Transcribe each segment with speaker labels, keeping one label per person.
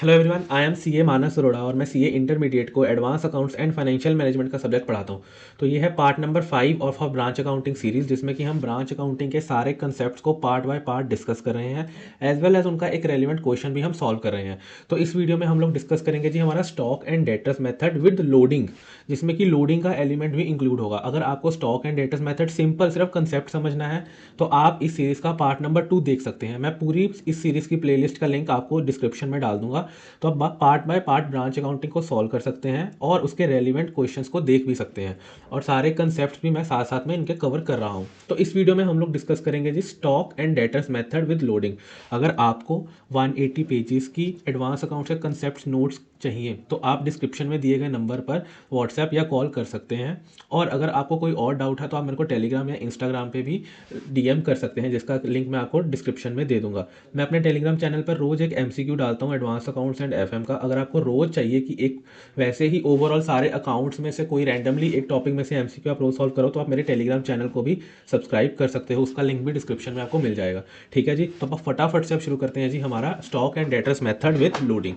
Speaker 1: Hello everyone, I am CA Manas Arora और मैं CA intermediate को advance accounts and financial management का सब्जेक्ट पढ़ाता हूँ। तो ये है part number 5 of our branch accounting series, जिसमें कि हम ब्रांच अकाउंटिंग के सारे कंसेप्ट्स को पार्ट बाय पार्ट डिस्कस कर रहे हैं, एज वेल एज उनका एक रेलिवेंट क्वेश्चन भी हम सॉल्व कर रहे हैं। तो इस वीडियो में हम लोग डिस्कस करेंगे जी हमारा stock and debtors method with loading, जिसमें कि लोडिंग का एलिमेंट भी इंक्लूड होगा। अगर आपको stock and debtors method simple सिर्फ कंसेप्ट समझना है तो आप इस सीरीज का पार्ट नंबर 2 देख सकते हैं। मैं पूरी इस सीरीज की प्लेलिस्ट का लिंक आपको डिस्क्रिप्शन में डाल दूंगा, तो आप part by part branch accounting को सॉल्व कर सकते हैं और उसके रेलिवेंट क्वेश्चंस को देख भी सकते हैं, और सारे कंसेप्ट भी मैं साथ साथ में इनके कवर कर रहा हूं। तो इस वीडियो में हम लोग डिस्कस करेंगे जी stock and debtors method with loading. अगर आपको 180 पेजेस की एडवांस अकाउंट के कंसेप्ट नोट्स चाहिए तो आप डिस्क्रिप्शन में दिए गए नंबर पर व्हाट्सएप या कॉल कर सकते हैं। और अगर आपको कोई और डाउट है तो आप मेरे को टेलीग्राम या इंस्टाग्राम पे भी डीएम कर सकते हैं, जिसका लिंक मैं आपको डिस्क्रिप्शन में दे दूंगा। मैं अपने टेलीग्राम चैनल पर रोज एक एमसीक्यू डालता हूँ एडवांस अकाउंट्स एंड एफएम का। अगर आपको रोज चाहिए कि एक वैसे ही ओवरऑल सारे अकाउंट्स में से कोई रैंडमली एक टॉपिक में से एमसीक्यू आप रोज सॉल्व करो, तो आप मेरे टेलीग्राम चैनल को भी सब्सक्राइब कर सकते हो। उसका लिंक भी डिस्क्रिप्शन में आपको मिल जाएगा। ठीक है जी, तो आप फटाफट से अब शुरू करते हैं जी हमारा stock and debtors method with loading.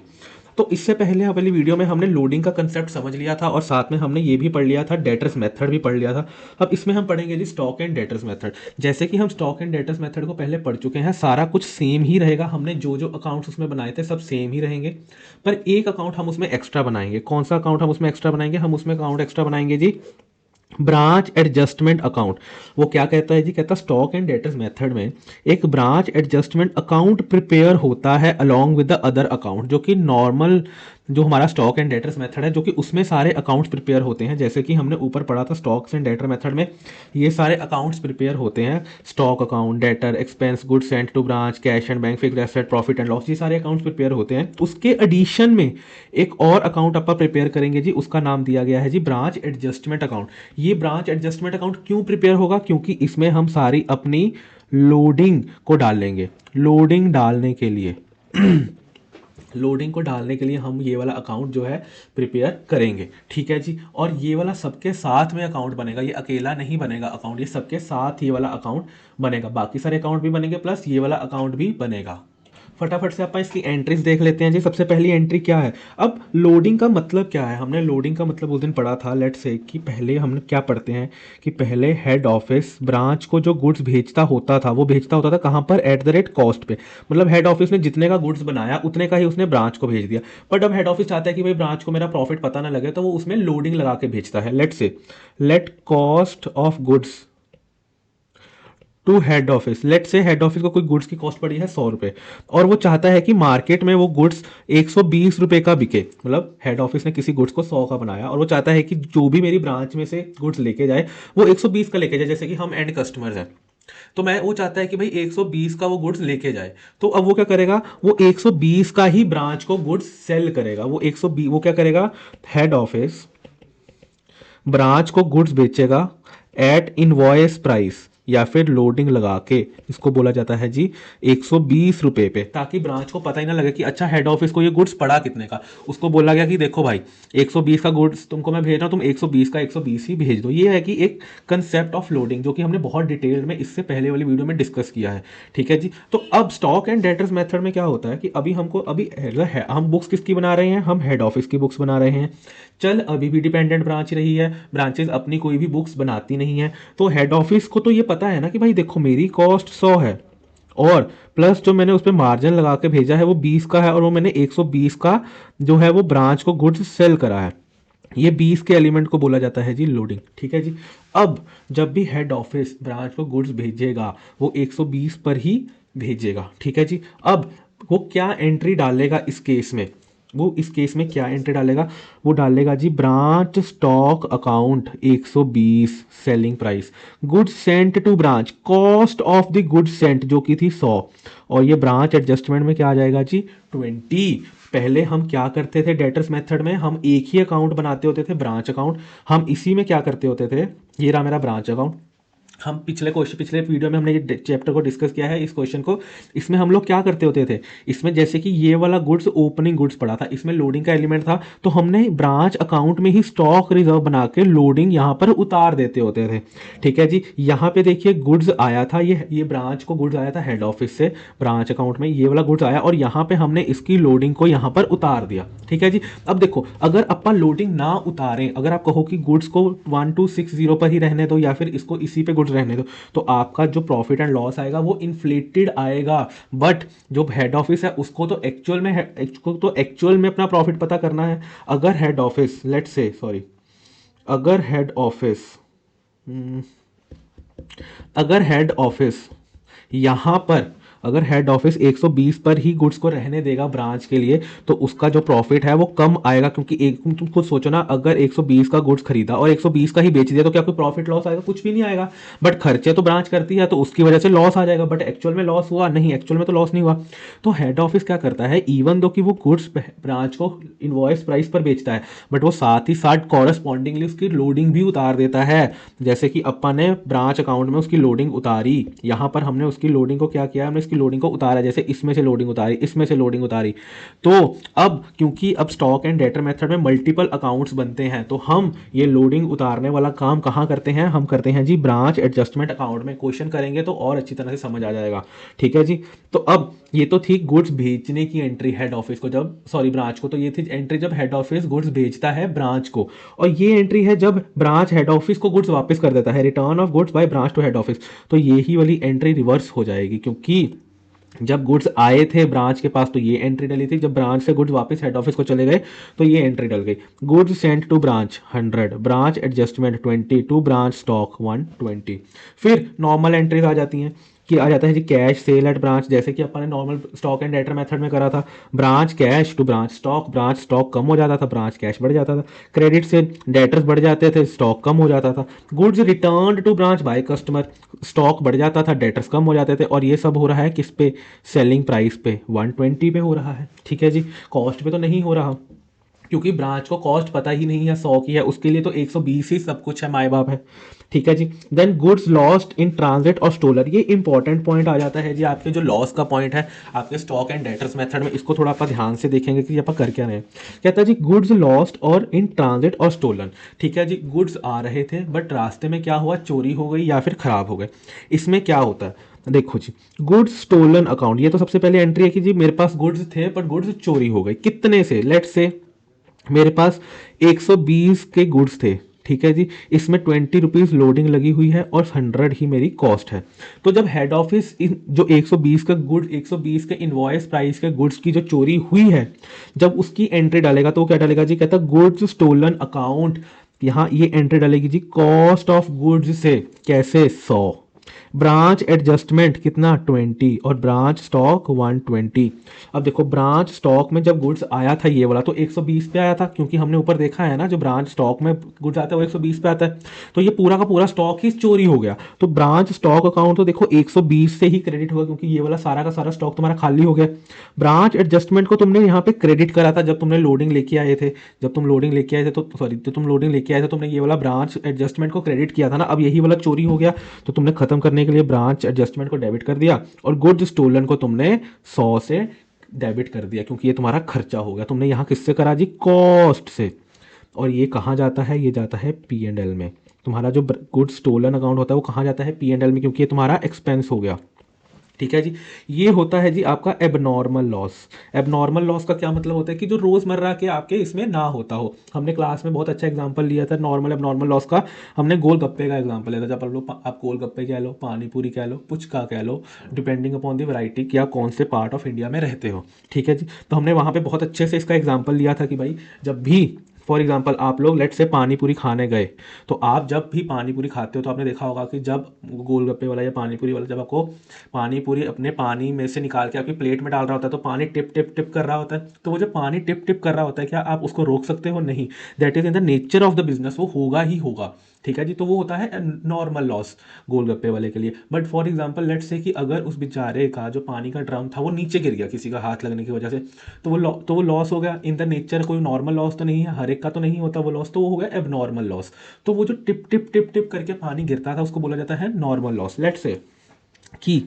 Speaker 1: तो इससे पहले वाली वीडियो में हमने लोडिंग का कंसेप्ट समझ लिया था और साथ में हमने ये भी पढ़ लिया था, डेटर्स मेथड भी पढ़ लिया था। अब इसमें हम पढ़ेंगे जी स्टॉक एंड डेटर्स मेथड। जैसे कि हम स्टॉक एंड डेटर्स मेथड को पहले पढ़ चुके हैं, सारा कुछ सेम ही रहेगा। हमने जो जो अकाउंट्स उसमें बनाए थे सब सेम ही रहेंगे, पर एक अकाउंट हम उसमें एक्स्ट्रा बनाएंगे। कौन सा अकाउंट हम उसमें एक्स्ट्रा बनाएंगे? हम उसमें अकाउंट एक्स्ट्रा बनाएंगे जी ब्रांच एडजस्टमेंट अकाउंट। वो क्या कहता है जी? कहता है स्टॉक एंड डेटर्स मेथड में एक ब्रांच एडजस्टमेंट अकाउंट प्रिपेयर होता है along with the other account, जो कि नॉर्मल जो हमारा स्टॉक एंड डेटर्स मेथड है, जो कि उसमें सारे अकाउंट्स प्रिपेयर होते हैं। जैसे कि हमने ऊपर पढ़ा था स्टॉक्स एंड डेटर मेथड में ये सारे अकाउंट्स प्रिपेयर होते हैं, stock account, debtor, expense, goods sent to branch, cash and bank, fixed asset, profit and loss, ये सारे अकाउंट्स प्रिपेयर होते हैं। उसके एडिशन में एक और अकाउंट आप प्रिपेयर करेंगे जी, उसका नाम दिया गया है जी ब्रांच एडजस्टमेंट अकाउंट। ये ब्रांच एडजस्टमेंट अकाउंट क्यों प्रिपेयर होगा? क्योंकि इसमें हम सारी अपनी लोडिंग को डालेंगे। लोडिंग डालने के लिए लोडिंग को डालने के लिए हम ये वाला अकाउंट जो है प्रिपेयर करेंगे। ठीक है जी, और ये वाला सबके साथ में अकाउंट बनेगा, ये अकेला नहीं बनेगा अकाउंट, ये सबके साथ ये वाला अकाउंट बनेगा। बाकी सारे अकाउंट भी बनेंगे प्लस ये वाला अकाउंट भी बनेगा। फटाफट से आप इसकी एंट्रीज देख लेते हैं जी। सबसे पहली एंट्री क्या है? अब लोडिंग का मतलब क्या है? हमने लोडिंग का मतलब उस दिन पढ़ा था। लेट्स से कि पहले हमने क्या पढ़ते हैं कि पहले हेड ऑफिस ब्रांच को जो गुड्स भेजता होता था वो भेजता होता था कहाँ पर? एट द रेट कॉस्ट पे। मतलब हेड ऑफिस ने जितने का गुड्स बनाया उतने का ही उसने ब्रांच को भेज दिया। बट अब हेड ऑफिस चाहता है कि भाई ब्रांच को मेरा प्रॉफिट पता ना लगे, तो वो उसमें लोडिंग लगा के भेजता है। Let's say let cost of goods to head office. Let say head office को कोई गुड्स की कॉस्ट पड़ी है 100 रुपए, और वो चाहता है कि मार्केट में वो गुड्स 120 रुपए का बिके। मतलब हेड ऑफिस ने किसी गुड्स को 100 का बनाया और वो चाहता है कि जो भी मेरी ब्रांच में से गुड्स लेके जाए वो 120 का लेके जाए। जैसे कि हम एंड कस्टमर्स हैं, तो मैं वो चाहता है कि भाई 120 का वो गुड्स लेके जाए। तो अब वो क्या करेगा? वो 120 का ही ब्रांच को गुड्स सेल करेगा। वो 120 वो क्या करेगा? हेड ऑफिस ब्रांच को गुड्स बेचेगा एट इनवॉइस प्राइस या फिर लोडिंग लगा के, इसको बोला जाता है जी 120 रुपए पे, ताकि ब्रांच को पता ही ना लगे कि अच्छा हेड ऑफिस को ये गुड्स पड़ा कितने का। उसको बोला गया कि देखो भाई 120 का गुड्स तुमको मैं भेज रहा हूँ, तुम 120 का 120 ही भेज दो। ये है कि एक कंसेप्ट ऑफ लोडिंग, जो कि हमने बहुत डिटेल में इससे पहले वाली वीडियो में डिस्कस किया है। ठीक है जी, तो अब स्टॉक एंड डेटर्स मेथड में क्या होता है कि अभी हमको हम बुक्स किसकी बना रहे हैं? हम हेड ऑफिस की बुक्स बना रहे हैं। चल अभी भी डिपेंडेंट ब्रांच रही है, ब्रांचेस अपनी कोई भी बुक्स बनाती नहीं है, तो हेड ऑफिस को तो ये पता है ना कि भाई देखो मेरी कॉस्ट 100 है और प्लस जो मैंने उस पर मार्जिन लगा के भेजा है वो 20 का है, और वो मैंने 120 का जो है वो ब्रांच को गुड्स सेल करा है। ये 20 के एलिमेंट को बोला जाता है जी लोडिंग। ठीक है जी, अब जब भी हेड ऑफिस ब्रांच को गुड्स भेजेगा वो 120 पर ही भेजेगा। ठीक है जी, अब वो क्या एंट्री डालेगा इस केस में? वो इस केस में क्या एंट्री डालेगा? वो डालेगा जी branch stock account 120 selling price, goods sent to branch, cost of the goods sent जो कि थी 100, और ये ब्रांच एडजस्टमेंट में क्या आ जाएगा जी 20। पहले हम क्या करते थे डेटर्स मेथड में? हम एक ही अकाउंट बनाते होते थे, ब्रांच अकाउंट। हम इसी में क्या करते होते थे? ये रहा मेरा ब्रांच अकाउंट, हम पिछले वीडियो में हमने ये चैप्टर को डिस्कस किया है, इस क्वेश्चन को। इसमें हम लोग क्या करते होते थे, इसमें जैसे कि ये वाला गुड्स ओपनिंग गुड्स पड़ा था, इसमें लोडिंग का एलिमेंट था, तो हमने ब्रांच अकाउंट में ही स्टॉक रिजर्व बना के लोडिंग यहाँ पर उतार देते होते थे। ठीक है जी, यहाँ पे देखिए गुड्स आया था, ये ब्रांच को गुड्स आया था हेड ऑफिस से ब्रांच अकाउंट में, ये वाला गुड्स आया और यहाँ पे हमने इसकी लोडिंग को यहाँ पर उतार दिया। ठीक है जी, अब देखो अगर अपन लोडिंग ना उतारें, अगर आप कहो कि गुड्स को 1260 पर ही रहने दो या फिर इसको इसी पे गुड्स रहने दो, तो आपका जो प्रॉफिट एंड लॉस आएगा वो इन्फ्लेटेड आएगा। बट जो हेड ऑफिस है उसको तो एक्चुअल में अपना प्रॉफिट पता करना है। अगर head office let's say sorry अगर हेड ऑफिस अगर हेड ऑफिस यहाँ पर अगर हेड ऑफिस 120 पर ही गुड्स को रहने देगा ब्रांच के लिए, तो उसका जो प्रॉफिट है वो कम आएगा, क्योंकि एक तुम खुद सोचो ना, अगर 120 का गुड्स खरीदा और 120 का ही बेच दिया तो क्या कोई प्रॉफिट लॉस आएगा? कुछ भी नहीं आएगा। बट खर्चे तो ब्रांच करती है तो उसकी वजह से लॉस आ जाएगा, बट एक्चुअल में लॉस हुआ नहीं, एक्चुअल में तो लॉस नहीं हुआ। तो हेड ऑफिस क्या करता है, इवन दो कि वो गुड्स ब्रांच को इनवॉइस प्राइस पर बेचता है, बट वो साथ ही साथ कॉरस्पॉन्डिंगली उसकी लोडिंग भी उतार देता है। जैसे कि अपन ने ब्रांच अकाउंट में उसकी लोडिंग उतारी, यहाँ पर हमने उसकी लोडिंग को क्या किया, हमने इसकी लोडिंग को उतारा, जैसे इसमें से लोडिंग उतारी, इसमें से लोडिंग उतारी। तो अब क्योंकि अब स्टॉक एंड डेटर मेथड में मल्टीपल अकाउंट्स बनते हैं, तो हम ये लोडिंग उतारने वाला काम कहाँ करते हैं, हम करते हैं जी ब्रांच एडजस्टमेंट अकाउंट में। क्वेश्चन करेंगे तो और अच्छी तरह से समझ आ जाएगा। ठीक है जी, तो अब ये तो थी गुड्स भेजने की एंट्री हेड ऑफिस को, जब सॉरी ब्रांच को, तो ये थी एंट्री जब हेड ऑफिस गुड्स भेजता है ब्रांच को। और ये एंट्री है जब ब्रांच हेड ऑफिस को गुड्स वापस कर देता है, return of goods by branch to head office. तो ये ही वाली एंट्री रिवर्स हो जाएगी, क्योंकि जब गुड्स आए थे ब्रांच के पास तो ये एंट्री डली थी, जब ब्रांच से गुड्स वापस हेड ऑफिस को चले गए तो ये एंट्री डल गई। Goods sent to branch 100, branch adjustment 20, to branch stock 120। फिर नॉर्मल एंट्रीज आ जाती हैं कि आ जाता है जी कैश सेल एट ब्रांच, जैसे कि अपन ने normal stock and debtor method में करा था। Branch cash to branch stock कम हो जाता था, ब्रांच कैश बढ़ जाता था। क्रेडिट से डेटर्स बढ़ जाते थे, स्टॉक कम हो जाता था। Goods return to branch by customer, stock बढ़ जाता था, डेटर्स कम हो जाते थे। और ये सब हो रहा है किस पे, सेलिंग प्राइस पे 120 पे हो रहा है। ठीक है जी, कॉस्ट पे तो नहीं हो रहा, क्योंकि ब्रांच को कॉस्ट पता ही नहीं है 100 की है, उसके लिए तो 120 ही सब कुछ है, माए बाप है। ठीक है जी, then goods lost in transit और स्टोलर, ये इंपॉर्टेंट पॉइंट आ जाता है जी आपके जो लॉस का पॉइंट है आपके स्टॉक एंड डेटर्स मेथड में। इसको थोड़ा आप ध्यान से देखेंगे कि आप कर क्या रहे हैं। कहता है जी गुड्स लॉस्ट और इन ट्रांजिट और स्टोलन। ठीक है जी, गुड्स आ रहे थे बट रास्ते में क्या हुआ, चोरी हो गई या फिर खराब हो गए। इसमें क्या होता है, देखो जी, गुड्स स्टोलन अकाउंट, ये तो सबसे पहले एंट्री है कि जी मेरे पास गुड्स थे बट गुड्स चोरी हो गए। कितने से, लेट्स से मेरे पास 120 के गुड्स थे। ठीक है जी, इसमें 20 रुपीज़ लोडिंग लगी हुई है और 100 ही मेरी कॉस्ट है। तो जब हेड ऑफिस इन जो 120 का गुड्स 120 के इनवॉइस प्राइस के गुड्स की जो चोरी हुई है, जब उसकी एंट्री डालेगा तो वो क्या डालेगा जी, कहता गुड्स स्टोलन अकाउंट। यहाँ ये एंट्री डालेगी जी कॉस्ट ऑफ गुड्स से, कैसे 100, ब्रांच एडजस्टमेंट कितना 20 और ब्रांच स्टॉक 120। अब देखो ब्रांच स्टॉक में जब गुड्स आया था ये वाला तो 120 पे आया था, क्योंकि हमने ऊपर देखा है ना जो ब्रांच स्टॉक में गुड्स आता है वो 120 पे आता है। तो ये पूरा का पूरा स्टॉक ही चोरी हो गया। तो ब्रांच स्टॉक अकाउंट तो देखो 120 से ही क्रेडिट हुआ, क्योंकि ये वाला सारा का सारा स्टॉक तुम्हारा खाली हो गया। ब्रांच एडजस्टमेंट को तुमने यहाँ पे क्रेडिट करा था जब तुमने लोडिंग लेके आए थे, तुमने ये वाला ब्रांच एडजस्टमेंट को क्रेडिट किया था ना। अब यही वाला चोरी हो गया तो तुमने खत्म करने के लिए ब्रांच एडजस्टमेंट को डेबिट कर दिया और गुड्स स्टोलन को तुमने 100 से डेबिट कर दिया, क्योंकि ये तुम्हारा खर्चा हो गया। तुमने यहाँ किससे करा जी, कॉस्ट से। और ये कहाँ जाता है, ये जाता है पी एंड एल में। तुम्हारा जो गुड्स स्टोलन अकाउंट होता है वो कहाँ जाता है, पी एंड एल में, क्योंकि ये तुम्हारा एक्सपेंस हो गया। ठीक है जी, ये होता है जी आपका एबनॉर्मल लॉस। एबनॉर्मल लॉस का क्या मतलब होता है कि जो रोजमर्रा के आपके इसमें ना होता हो। हमने क्लास में बहुत अच्छा एग्जांपल लिया था नॉर्मल एबनॉर्मल लॉस का, हमने गोलगप्पे का एग्जांपल लिया था। जब आप गोलगप्पे कह लो, पानी पूरी कह लो, पुचका कह लो, डिपेंडिंग अपॉन दी वैरायटी कि आप कौन से पार्ट ऑफ इंडिया में रहते हो। ठीक है जी, तो हमने वहाँ पे बहुत अच्छे से इसका एग्जाम्पल लिया था कि भाई जब भी फॉर एग्जाम्पल आप लोग लेट से पानी पूरी खाने गए, तो आप जब भी पानी पूरी खाते हो तो आपने देखा होगा कि जब गोलगप्पे वाला या पानी पूरी वाला जब आपको पानी पूरी अपने पानी में से निकाल के आपकी प्लेट में डाल रहा होता है तो पानी टिप टिप टिप कर रहा होता है। तो वो जो पानी टिप टिप कर रहा होता है, क्या आप उसको रोक सकते हो? नहीं। That is in the nature of the business, वो होगा ही होगा। ठीक है जी। तो वो होता है नॉर्मल लॉस गोलगप्पे वाले के लिए। But for example let's say कि अगर उस बेचारे का जो पानी का ड्रम था वो नीचे गिर गया किसी का हाथ लगने की वजह से, तो वो लॉस हो गया। इन द नेचर कोई नॉर्मल लॉस तो नहीं है, हर एक का तो नहीं होता वो लॉस, तो वो हो गया एब नॉर्मल लॉस। तो वो जो टिप टिप टिप टिप करके पानी गिरता था उसको बोला जाता है नॉर्मल लॉस। लेट्स से कि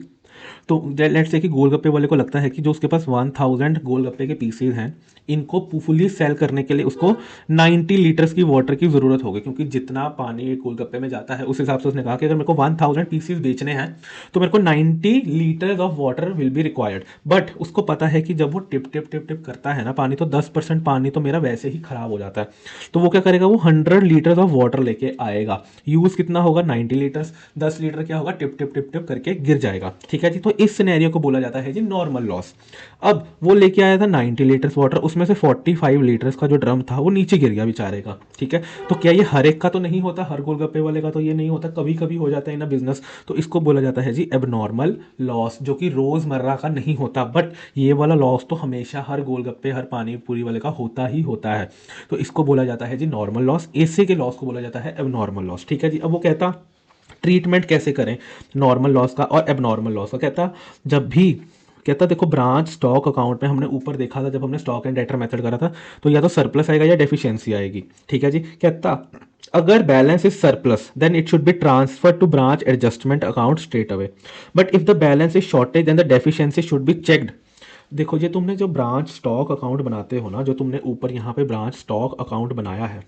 Speaker 1: तो लेट्स से कि गोलगप्पे वाले को लगता है कि जो उसके पास 1000 गोलगप्पे के पीसेज हैं, इनको फुली सेल करने के लिए उसको 90 लीटर्स की वाटर की ज़रूरत होगी, क्योंकि जितना पानी एक गोलगप्पे में जाता है उस हिसाब से उसने कहा कि अगर मेरे को 1000 पीसेज बेचने हैं तो मेरे को 90 litres of water will be required. But उसको पता है कि जब वो टिप टिप टिप टिप करता है ना पानी, तो 10% पानी तो मेरा वैसे ही खराब हो जाता है। तो वो क्या करेगा, वो 100 लीटर्स ऑफ वाटर लेके आएगा। यूज़ कितना होगा, 90 लीटर्स। 10 लीटर क्या होगा, टिप टिप टिप टिप करके गिर जाएगा। ठीक है जी। तो इस सिनेरियो को बोला जाता है जी नॉर्मल लॉस। अब वो लेके आया था 90 लीटर्स वाटर, उसमें से 45 लीटर्स का जो ड्रम था वो नीचे गिर गया बेचारे का। ठीक है। तो क्या ये हर एक का तो नहीं होता, हर गोलगप्पे वाले का तो ये नहीं होता, कभी कभी हो जाता है ना बिजनेस। तो इसको बोला जाता है जी एबनॉर्मल लॉस, जो कि रोजमर्रा का नहीं होता। बट ये वाला लॉस तो हमेशा हर गोलगप्पे हर पानी पूरी वाले का होता ही होता है। तो इसको बोला जाता है जी नॉर्मल लॉस। ऐसे के लॉस को बोला जाता है एबनॉर्मल लॉस। ठीक है जी। अब वो कहता ट्रीटमेंट कैसे करें नॉर्मल लॉस का और एबनॉर्मल लॉस का। कहता जब भी, कहता देखो ब्रांच स्टॉक अकाउंट में हमने ऊपर देखा था जब हमने स्टॉक एंड डेटर मेथड करा था, तो या तो सरप्लस आएगा या डेफिशिएंसी आएगी। ठीक है जी। कहता अगर balance is surplus then it should be transfer to branch adjustment account straight away, but if the balance is shortage then the deficiency should be checked. देखो ये तुमने जो ब्रांच स्टॉक अकाउंट बनाते हो ना, जो तुमने ऊपर यहाँ पे ब्रांच स्टॉक अकाउंट बनाया है,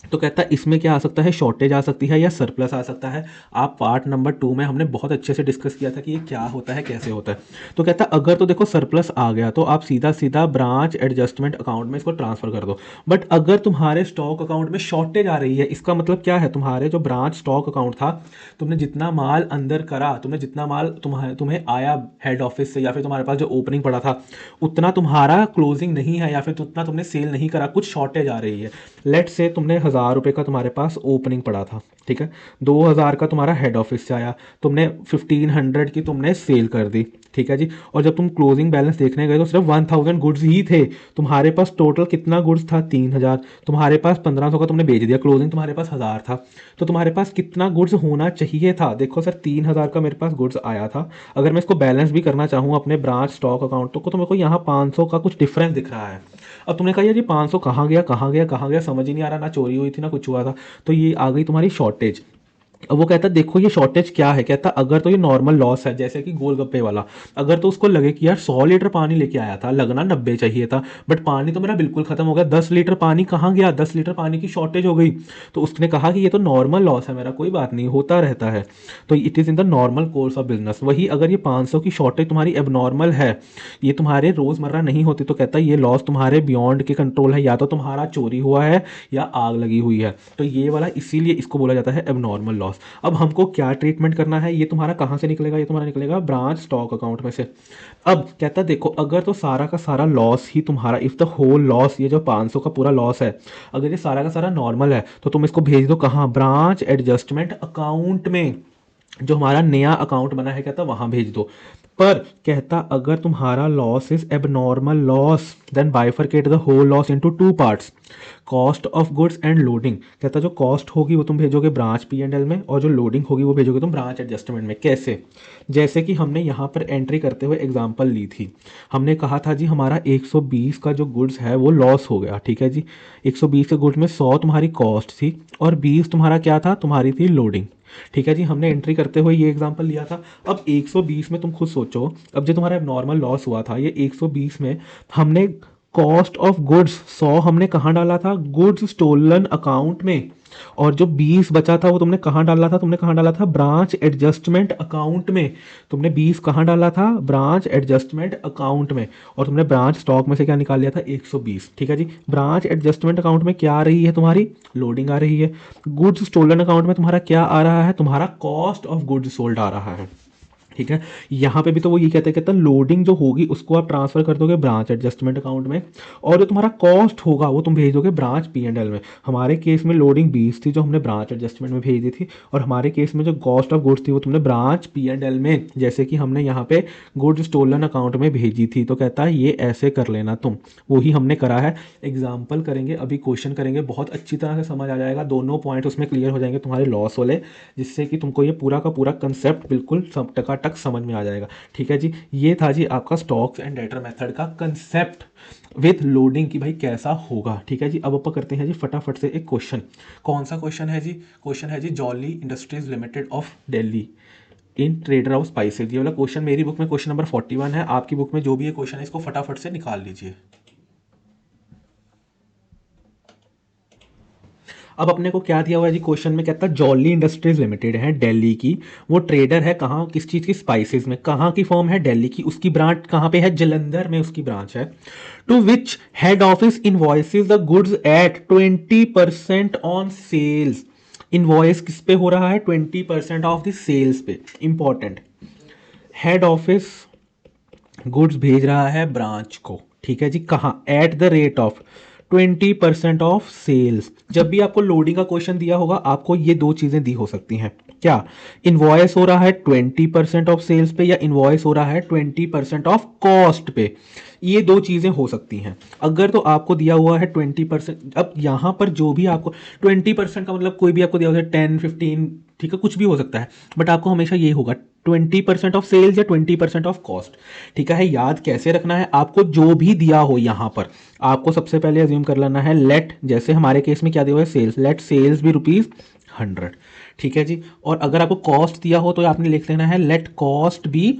Speaker 1: तो कहता है इसमें क्या आ सकता है, शॉर्टेज आ सकती है या सरप्लस आ सकता है। आप पार्ट नंबर 2 में हमने बहुत अच्छे से डिस्कस किया था कि ये क्या होता है कैसे होता है। तो कहता है अगर तो देखो सरप्लस आ गया तो आप सीधा सीधा ब्रांच एडजस्टमेंट अकाउंट में इसको ट्रांसफर कर दो। बट अगर तुम्हारे स्टॉक अकाउंट में शॉर्टेज आ रही है, इसका मतलब क्या है, तुम्हारे जो ब्रांच स्टॉक अकाउंट था, तुमने जितना माल अंदर करा, तुमने जितना माल तुम्हें आया हेड ऑफिस से या फिर तुम्हारे पास जो ओपनिंग पड़ा था, उतना तुम्हारा क्लोजिंग नहीं है या फिर उतना तुमने सेल नहीं करा, कुछ शॉर्टेज आ रही है। लेट से तुमने 1000 रुपये का तुम्हारे पास ओपनिंग पड़ा था, ठीक है, 2000 का तुम्हारा हेड ऑफिस से आया, तुमने 1500 की तुमने सेल कर दी। ठीक है जी। और जब तुम क्लोजिंग बैलेंस देखने गए तो सिर्फ 1000 गुड्स ही थे, तुम्हारे पास टोटल कितना गुड्स था, 3000, तुम्हारे पास 1500 का तुमने बेच दिया, क्लोजिंग तुम्हारे पास 1000 था। तो तुम्हारे पास कितना गुड्स होना चाहिए था, देखो सर 3000 का मेरे पास गुड्स आया था, अगर मैं इसको बैलेंस भी करना चाहूँ अपने ब्रांच स्टॉक अकाउंट तो मेरे को यहाँ 500 का कुछ डिफरेंस दिख रहा है। अब तुमने कहा यार ये 500 कहाँ गया कहाँ गया कहाँ गया, समझ ही नहीं आ रहा, ना चोरी हुई थी ना कुछ हुआ था। तो ये आ गई तुम्हारी शॉर्टेज। अब वो कहता देखो ये शॉर्टेज क्या है, कहता अगर तो ये नॉर्मल लॉस है जैसे कि गोलगप्पे वाला, अगर तो उसको लगे कि यार 100 लीटर पानी लेके आया था, लगना 90 चाहिए था, बट पानी तो मेरा बिल्कुल खत्म हो गया, 10 लीटर पानी कहाँ गया, 10 लीटर पानी की शॉर्टेज हो गई। तो उसने कहा कि ये तो नॉर्मल लॉस है मेरा, कोई बात नहीं, होता रहता है, तो it is in the normal course of business. वही अगर ये 500 की शॉर्टेज तुम्हारी एबनॉर्मल है, ये तुम्हारे रोज़मर्रा नहीं होती, तो कहता है ये लॉस तुम्हारे बियॉन्ड के कंट्रोल है, या तो तुम्हारा चोरी हुआ है या आग लगी हुई है, तो ये वाला इसीलिए इसको बोला जाता है एबनॉर्मल लॉस। अब हमको क्या ट्रीटमेंट करना है, ये तुम्हारा कहाँ से निकलेगा, ये तुम्हारा निकलेगा ब्रांच स्टॉक अकाउंट में से। अब कहता देखो अगर तो सारा का सारा लॉस ही तुम्हारा, इफ द होल लॉस, ये जो 500 का पूरा लॉस है, अगर ये सारा का सारा नॉर्मल है तो तुम इसको भेज दो कहाँ, ब्रांच एडजस्टमेंट अकाउंट में, जो हमारा नया अकाउंट बना है कहता वहां भेज दो। पर कहता अगर तुम्हारा loss is abnormal loss then bifurcate the whole loss into 2 parts, cost of goods and loading. कहता जो कॉस्ट होगी वो तुम भेजोगे ब्रांच P&L में, और जो लोडिंग होगी वो भेजोगे तुम ब्रांच एडजस्टमेंट में। कैसे, जैसे कि हमने यहाँ पर एंट्री करते हुए एग्जांपल ली थी, हमने कहा था जी हमारा 120 का जो गुड्स है वो लॉस हो गया। ठीक है जी। 120 के गुड्स में 100 तुम्हारी कॉस्ट थी और 20 तुम्हारा क्या था, तुम्हारी थी लोडिंग। ठीक है जी। हमने एंट्री करते हुए ये एग्जांपल लिया था। अब 120 में तुम खुद सोचो, अब जो तुम्हारा नॉर्मल लॉस हुआ था, ये 120 में हमने कॉस्ट ऑफ गुड्स 100 हमने कहाँ डाला था, गुड्स स्टोलन अकाउंट में, और जो 20 बचा था वो तुमने कहाँ डाला था, तुमने कहाँ डाला था, ब्रांच एडजस्टमेंट अकाउंट में। तुमने 20 कहाँ डाला था, ब्रांच एडजस्टमेंट अकाउंट में, और तुमने ब्रांच स्टॉक में से क्या निकाल लिया था, 120। ठीक है जी। ब्रांच एडजस्टमेंट अकाउंट में क्या आ रही है, तुम्हारी लोडिंग आ रही है। गुड्स स्टोलन अकाउंट में तुम्हारा क्या आ रहा है, तुम्हारा कॉस्ट ऑफ गुड्स सोल्ड आ रहा है। ठीक है। यहाँ पे भी तो वो ये कहता है लोडिंग जो होगी उसको आप ट्रांसफर कर दोगे ब्रांच एडजस्टमेंट अकाउंट में, और जो तुम्हारा कॉस्ट होगा वो तुम भेज दोगे ब्रांच P&L में। हमारे केस में लोडिंग 20 थी जो हमने ब्रांच एडजस्टमेंट में भेज दी थी, और हमारे केस में जो कॉस्ट ऑफ गुड्स थी वो तुमने ब्रांच P&L में, जैसे कि हमने यहाँ पे गुड्स स्टोलन अकाउंट में भेजी थी। तो कहता है ये ऐसे कर लेना तुम, वही हमने करा है। एग्जाम्पल करेंगे, अभी क्वेश्चन करेंगे, बहुत अच्छी तरह से समझ आ जाएगा, दोनों पॉइंट उसमें क्लियर हो जाएंगे तुम्हारे लॉस वाले, जिससे कि तुमको ये पूरा का पूरा कंसेप्ट बिल्कुल टकाटक समझ में आ जाएगा। ठीक है जी, ये था जी आपका स्टॉक्स एंड डेटर मेथड का कंसेप्ट विथ लोडिंग की भाई कैसा होगा। ठीक है जी, अब अपन करते हैं जी फटाफट से एक क्वेश्चन। कौन सा क्वेश्चन है जी? क्वेश्चन है जी Jolly industries limited of Delhi in trader of spices. ये वाला क्वेश्चन मेरी बुक में क्वेश्चन नंबर 41 है, आपकी बुक में जो भी ये क्वेश्चन है इसको फटाफट से निकाल लीजिए। अब अपने को क्या दिया हुआ है जी क्वेश्चन में, कहता है जॉली इंडस्ट्रीज लिमिटेड है दिल्ली की, वो ट्रेडर है कहाँ, किस चीज़ की, स्पाइसेस में। कहाँ की फर्म है? दिल्ली की। उसकी ब्रांच कहाँ पे है? जलंधर में उसकी ब्रांच है। To which head office invoices the goods at 20% on sales. Invoice किस पे हो रहा है? 20% ऑफ द सेल्स पे। इंपॉर्टेंट, हेड ऑफिस गुड्स भेज रहा है ब्रांच को। ठीक है जी, कहाँ? At the rate of 20% of sales. जब भी आपको लोडिंग का क्वेश्चन दिया होगा आपको ये दो चीजें दी हो सकती हैं। क्या? इनवॉइस हो रहा है 20% ऑफ सेल्स पे, या इनवॉइस हो रहा है 20% ऑफ कॉस्ट पे। ये दो चीजें हो सकती हैं। अगर तो आपको दिया हुआ है 20%, अब यहां पर जो भी आपको 20% का मतलब कोई भी आपको दिया हुआ है 10-15, ठीक है, कुछ भी हो सकता है, बट आपको हमेशा ये होगा 20% ऑफ सेल्स या 20% ऑफ कॉस्ट। ठीक है, याद कैसे रखना है आपको? जो भी दिया हो यहां पर आपको सबसे पहले अज्यूम कर लेना है, लेट, जैसे हमारे केस में क्या दिया हुआ है सेल्स, लेट सेल्स भी ₹100। ठीक है जी, और अगर आपको कॉस्ट दिया हो तो आपने लिख लेना है लेट कॉस्ट भी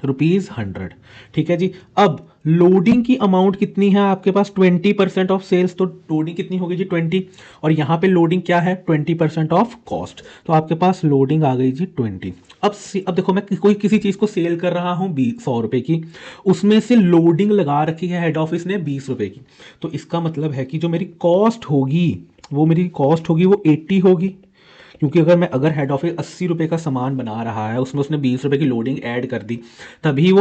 Speaker 1: ₹100। ठीक है जी, अब लोडिंग की अमाउंट कितनी है आपके पास? 20% ऑफ सेल्स, तो लोडिंग कितनी होगी जी? 20, और यहां पे लोडिंग क्या है? 20% ऑफ कॉस्ट, तो आपके पास लोडिंग आ गई जी 20। अब देखो, मैं कोई किसी चीज को सेल कर रहा हूं 100 रुपए की, उसमें से लोडिंग लगा रखी है हेड ऑफिस ने 20 रुपए की, तो इसका मतलब है कि जो मेरी कॉस्ट होगी वो 80 होगी। क्योंकि अगर हेड ऑफिस 80 रुपए का सामान बना रहा है, उसमें उसने 20 रुपए की लोडिंग ऐड कर दी, तभी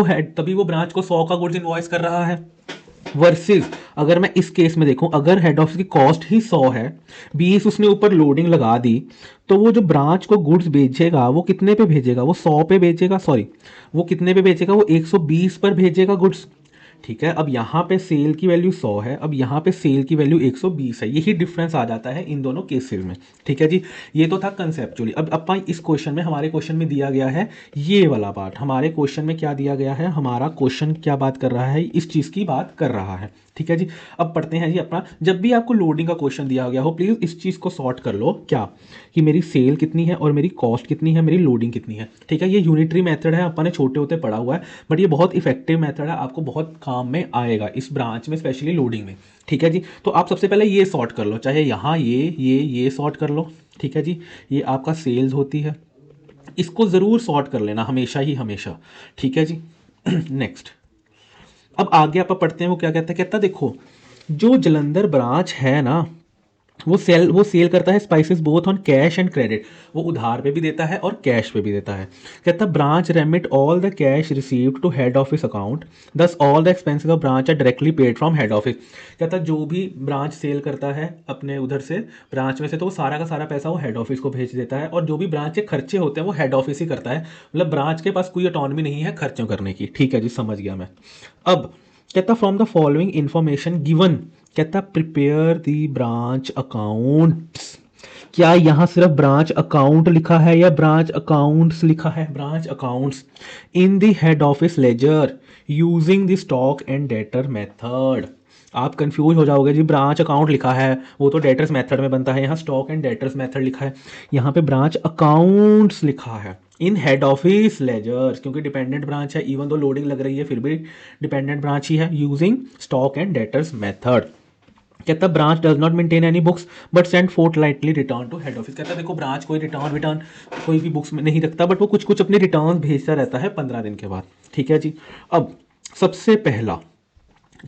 Speaker 1: वो ब्रांच को 100 का गुड्स इनवॉइस कर रहा है। वर्सेस अगर मैं इस केस में देखूं, अगर हेड ऑफिस की कॉस्ट ही 100 है, 20 उसने ऊपर लोडिंग लगा दी, तो वो जो ब्रांच को गुड्स भेजेगा वो कितने पे भेजेगा? वो 100 पे भेजेगा, सॉरी, वो कितने पे भेजेगा? वो 120 पर भेजेगा गुड्स। ठीक है, अब यहाँ पे सेल की वैल्यू 100 है, अब यहाँ पे सेल की वैल्यू 120 है, यही डिफरेंस आ जाता है इन दोनों केसेस में। ठीक है जी, ये तो था कंसेप्चुअली। अब अपन इस क्वेश्चन में, हमारे क्वेश्चन में दिया गया है ये वाला पार्ट। हमारे क्वेश्चन में क्या दिया गया है? हमारा क्वेश्चन क्या बात कर रहा है? इस चीज़ की बात कर रहा है। ठीक है जी, अब पढ़ते हैं जी अपना। जब भी आपको लोडिंग का क्वेश्चन दिया गया हो, प्लीज़ इस चीज़ को सॉर्ट कर लो, क्या कि मेरी सेल कितनी है और मेरी कॉस्ट कितनी है, मेरी लोडिंग कितनी है। ठीक है, ये यूनिटरी मेथड है, अपन ने छोटे होते पढ़ा हुआ है, बट ये बहुत इफेक्टिव मेथड है, आपको बहुत काम में आएगा इस ब्रांच में, स्पेशली लोडिंग में। ठीक है जी, तो आप सबसे पहले ये सॉर्ट कर लो, चाहे यहाँ ये सॉर्ट कर लो। ठीक है जी, ये आपका सेल्स होती है, इसको ज़रूर सॉर्ट कर लेना हमेशा ही हमेशा। ठीक है जी नेक्स्ट, अब आगे आप पढ़ते हैं, वो क्या कहता है? कहता देखो, जो जलंधर ब्रांच है ना, वो सेल करता है spices both on cash and credit. वो उधार पे भी देता है और कैश पे भी देता है। कहता branch remit all the cash received to head office account, thus all the expenses of branch are directly paid from head office. कहता जो भी ब्रांच सेल करता है अपने उधर से ब्रांच में से, तो वो सारा का सारा पैसा वो हेड ऑफिस को भेज देता है, और जो भी ब्रांच के खर्चे होते हैं वो हेड ऑफिस ही करता है। मतलब ब्रांच के पास कोई ऑटोनॉमी नहीं है खर्चों करने की। ठीक है जी, समझ गया मैं। अब कहता from the following information given, कहता प्रिपेयर दी ब्रांच अकाउंट्स। क्या यहां सिर्फ ब्रांच अकाउंट लिखा है या ब्रांच अकाउंट्स लिखा है? Branch accounts in the head office ledger using the stock and debtor method. आप कंफ्यूज हो जाओगे जी, ब्रांच अकाउंट लिखा है वो तो डेटर्स मेथड में बनता है, यहाँ स्टॉक एंड डेटर्स मेथड लिखा है, यहाँ पे ब्रांच अकाउंट्स लिखा है इन हेड ऑफिस लेजर्स, क्योंकि डिपेंडेंट ब्रांच है, इवन दो लोडिंग लग रही है फिर भी डिपेंडेंट ब्रांच ही है, using stock and debtors method. कहता branch does not maintain any books but send fortnightly return to head office. कहता देखो, ब्रांच कोई रिटर्न कोई भी बुक्स में नहीं रखता, बट वो कुछ कुछ अपने रिटर्न भेजता रहता है 15 दिन के बाद। ठीक है जी, अब सबसे पहला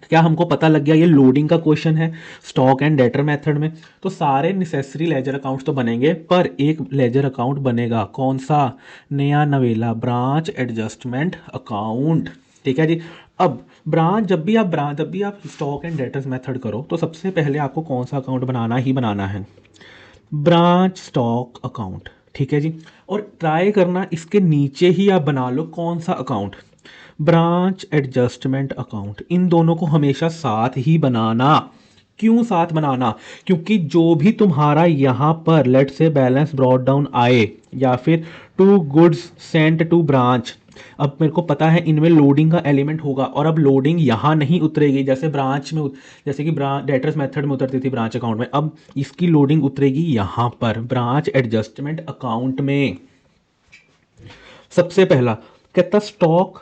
Speaker 1: क्या हमको पता लग गया ये लोडिंग का क्वेश्चन है स्टॉक एंड डेटर मेथड में। तो सारे नेसेसरी लेजर अकाउंट्स तो बनेंगे, पर एक लेजर अकाउंट बनेगा कौन सा, नया नवेला ब्रांच एडजस्टमेंट अकाउंट। ठीक है जी। अब जब भी आप स्टॉक एंड डेटर्स मेथड करो तो सबसे पहले आपको कौन सा अकाउंट बनाना ही बनाना है, ब्रांच स्टॉक अकाउंट। ठीक है जी। और ट्राई करना इसके नीचे ही आप बना लो कौन सा अकाउंट, ब्रांच एडजस्टमेंट अकाउंट। इन दोनों को हमेशा साथ ही बनाना। क्यों साथ बनाना, क्योंकि जो भी तुम्हारा यहाँ पर लेट से बैलेंस ब्रॉट डाउन आए या फिर to goods sent to branch, अब मेरे को पता है इनमें लोडिंग का एलिमेंट होगा, और अब लोडिंग यहाँ नहीं उतरेगी जैसे ब्रांच में जैसे कि डेटर्स मेथड में उतरती थी ब्रांच अकाउंट में, अब इसकी लोडिंग उतरेगी यहाँ पर ब्रांच एडजस्टमेंट अकाउंट में। सबसे पहला कहता stock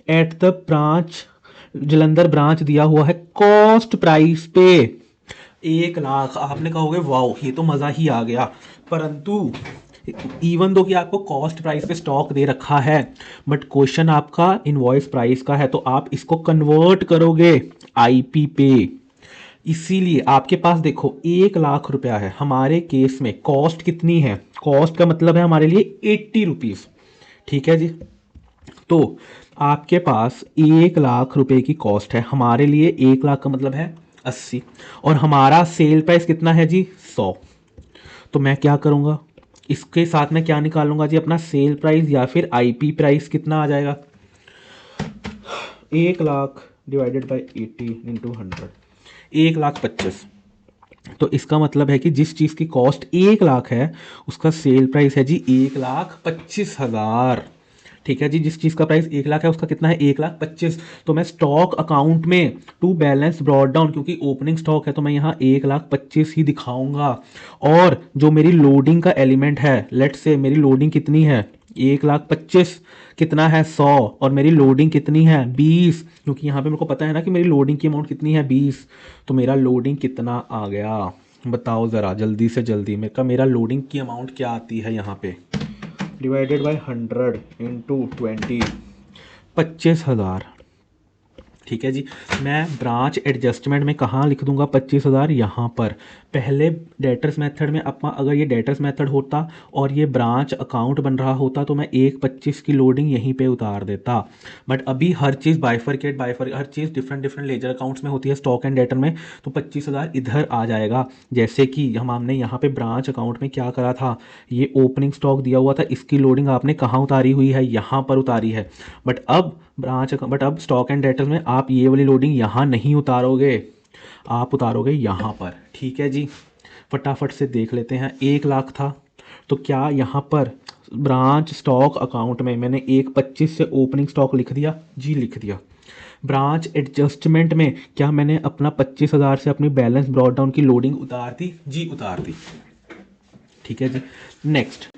Speaker 1: at the branch, Jalandhar branch दिया हुआ है कॉस्ट प्राइस पे 1 लाख। आपने कहोगे वाओ ये तो मज़ा ही आ गया, परंतु इवन दो कि आपको कॉस्ट प्राइस पे स्टॉक दे रखा है, बट क्वेश्चन आपका इनवॉइस प्राइस का है, तो आप इसको कन्वर्ट करोगे आईपी पे। इसीलिए आपके पास देखो 1 लाख रुपया है, हमारे केस में कॉस्ट कितनी है, कॉस्ट का मतलब है हमारे लिए 80 रुपीज़। ठीक है जी। तो आपके पास 1 लाख रुपए की कॉस्ट है, हमारे लिए 1 लाख का मतलब है 80, और हमारा सेल प्राइस कितना है जी 100। तो मैं क्या करूँगा, इसके साथ में क्या निकालूंगा जी, अपना सेल प्राइस या फिर आईपी प्राइस कितना आ जाएगा, 1 लाख डिवाइडेड बाई 80 × 100, 1,25,000। तो इसका मतलब है कि जिस चीज़ की कॉस्ट 1 लाख है उसका सेल प्राइस है जी 1,25,000। ठीक है जी। जिस चीज़ का प्राइस 1 लाख है उसका कितना है 1,25,000। तो मैं स्टॉक अकाउंट में टू बैलेंस ब्रॉड डाउन, क्योंकि ओपनिंग स्टॉक है तो मैं यहाँ 1,25,000 ही दिखाऊंगा, और जो मेरी लोडिंग का एलिमेंट है, लेट से मेरी लोडिंग कितनी है 1,25,000, कितना है 100, और मेरी लोडिंग कितनी है 20, क्योंकि यहाँ पे मेरे को पता है ना कि मेरी लोडिंग की अमाउंट कितनी है 20। तो मेरा लोडिंग कितना आ गया बताओ ज़रा जल्दी से जल्दी, मेरा लोडिंग की अमाउंट क्या आती है यहाँ पे, डिवाइडेड बाय 100 × 20, 25,000। ठीक है जी। मैं ब्रांच एडजस्टमेंट में कहाँ लिख दूंगा 25,000, यहाँ पर। पहले डेटर्स मेथड में अपना अगर ये डेटर्स मेथड होता और ये ब्रांच अकाउंट बन रहा होता तो मैं 1,25,000 की लोडिंग यहीं पे उतार देता, बट अभी हर चीज़ बाइफरकेट हर चीज़ डिफरेंट डिफरेंट लेजर अकाउंट्स में होती है स्टॉक एंड डेटर में, तो 25,000 इधर आ जाएगा। जैसे कि हमने यहाँ पे ब्रांच अकाउंट में क्या करा था, ये ओपनिंग स्टॉक दिया हुआ था, इसकी लोडिंग आपने कहाँ उतारी हुई है, यहाँ पर उतारी है। बट अब स्टॉक एंड डेटर्स में आप ये वाली लोडिंग यहाँ नहीं उतारोगे, आप उतारोगे यहाँ पर। ठीक है जी। फटाफट से देख लेते हैं, 1 लाख था तो क्या यहाँ पर ब्रांच स्टॉक अकाउंट में मैंने 1,25,000 से ओपनिंग स्टॉक लिख दिया जी, लिख दिया। ब्रांच एडजस्टमेंट में क्या मैंने अपना 25,000 से अपनी बैलेंस ब्रॉट डाउन की लोडिंग उतार दी जी, उतार दी। ठीक है जी। नेक्स्ट